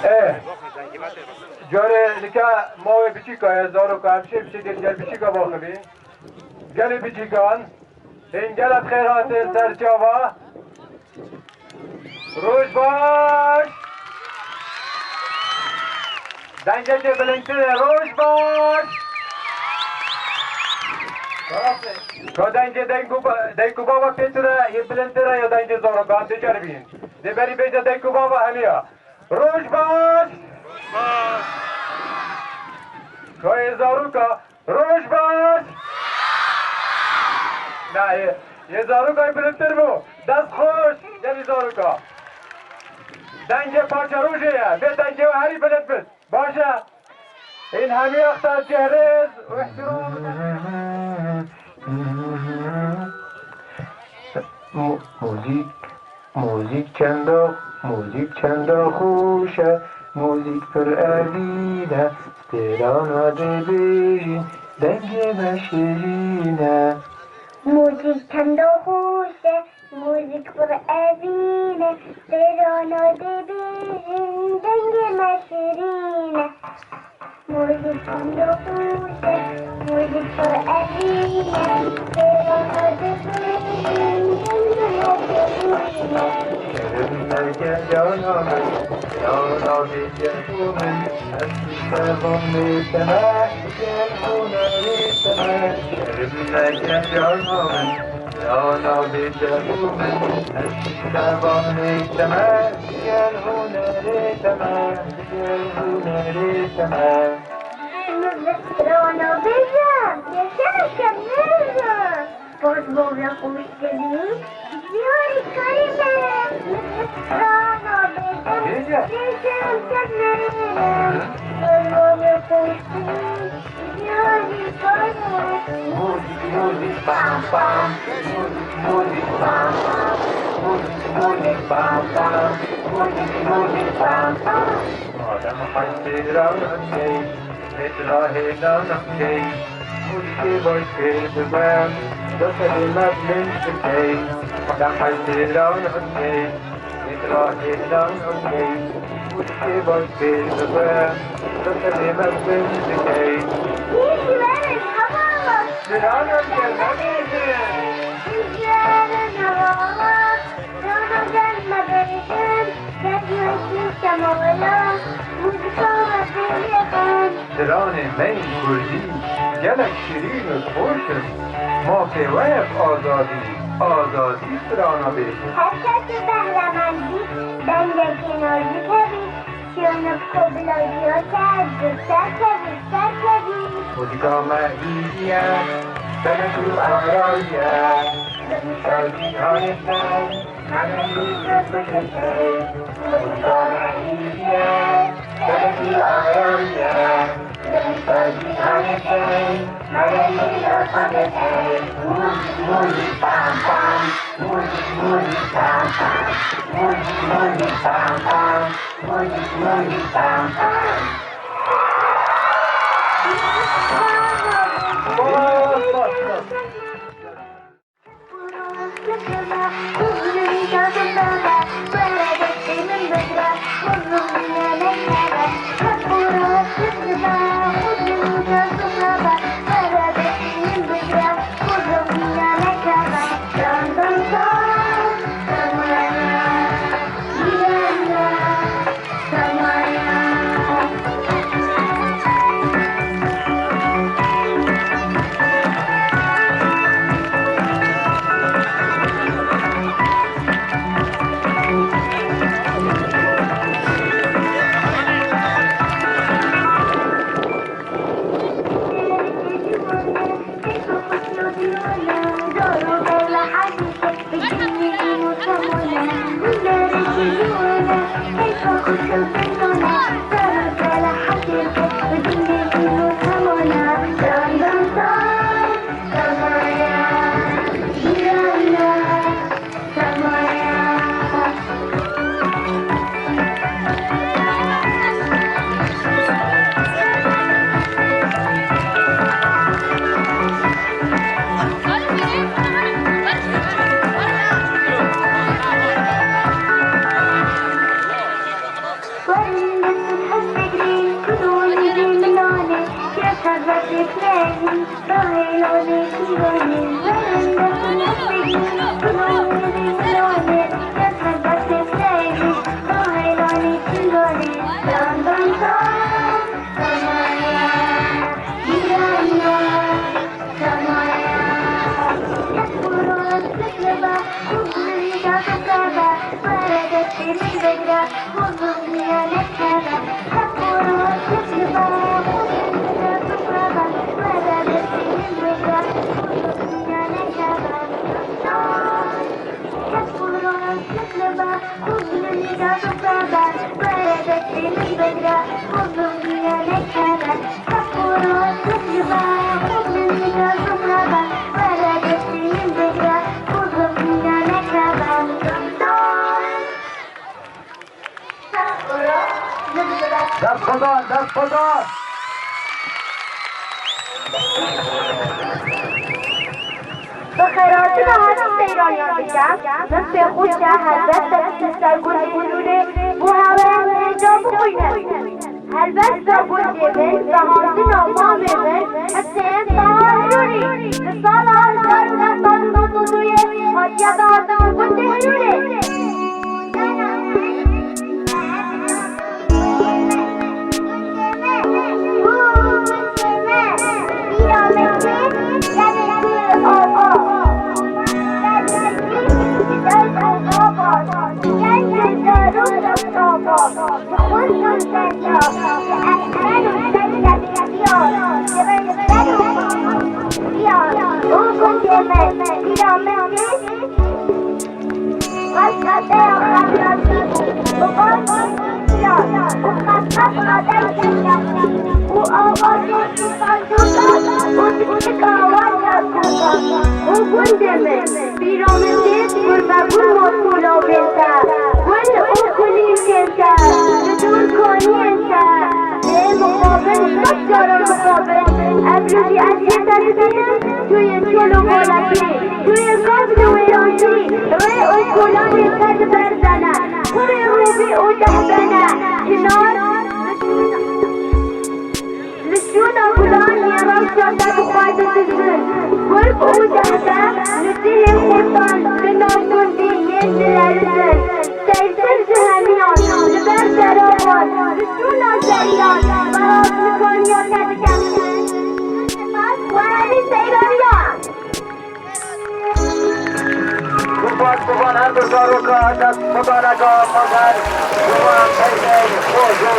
اه جاره لکه ماوی بچی که هزارو که همشه بچی گل بچی که باخبی گل بچی کن این گلت خیرات سرچاوا روش باش دنگه که بلنگتره روش باش که دنگه دنگو بابا پیتره یه بلنگتره یا دنگه زارو که هم دیگر بین دی بری بیجه دنگو بابا همیا روش باش که زاروکا روش باش نه یه زاروکای بلندتر بو دست خوش یعنی زاروکا دنگ پاچه روشه به دنگ و هری بلند بس باشه این همی اختر جهرز و احترام موزیک چندا خوشه موزیک پر علیده ستراناده بیرین دنگ بشرینه موزیک چندا خوشه موزیک پر علیده ستراناده بیرین دنگ بشرینه موزیک چندا خوشه موزیک پر علیده ستراناده بیرین دنگ بشرینه شرمنگه جانا بیجهومن اصلی سوانه تمه جلونه ریتمه شرمنگه جانا بیجهومن اصلی سوانه تمه جلونه ریتمه رانا بزن یشنشم نزن باز بابا خوش دلی زیاری کریمه رانا بزن یشنشم نزن باز بابا خوش دلی زیاری کریمه موزیک بام بام موزیک بام بام موزیک بام بام موزیک بام بام آدم خیلی راننده اطلاعی نانخی موزیک باشه بگم دستری مبلن شکی آدم خیلی راننده اطلاعی نانخی موزیک باشه بگم دستری مبلن شکی یکی برش هوا درانم گرمه رانا جنب برشن جنگوشی شمالا موزیکا و بیلخن دران من کردی گلک شیرین و خوشم ما پیوک آزادی سرانا بیشم هر کس بهرمندی دنگ کناری کبی شیانب کبلایی ها کرد سر کبی موزیکا مهدیه بلکو آرایه شادی آنستان همه روز بکشه موزیکا مهدیه بلکو آرایه شادی آنستان همه روز بکشه موزیک بام بام موزیک بام بام موزیک بام بام موزیک بام بام دستیم بگره خودم میانه کنه حقورو کتبا خودم میانه وره دستیم بگره خودم میانه کنه حقورو کتبا خودم میانه وره دستیم بگره خودم میانه کنه حقورو کتبا خودم میانه وره دستیم بگره خودم میانه کنه دست خدا دست خدا به خیراتی به همین ایرانیان میگم مثل خود که هلبست سیستر گل بلوره بو همه اینجا بخوینه هلبست گل دیمن به هانزی ناما میمن حسین تاهرونی لسال هزار و نستان دوزوی حاجیه به هانزی گل دیمنونه ابروزی از یه طرفیه توی چلو بالکی توی قبل و ایرانجی روی او کلان قد برزنه خوری روبی او دهبنه کنار لشونا گلان یه رام شده بخواهد تزن گرب او دهبه نسیه خودان به ناسوندی یه درزن سیرسر جهمیان لبر درآوان لشونا زریان براز میکنیان ندکم قربان هر بزارو که دست مبارکا مگر جوان خیلی خوزو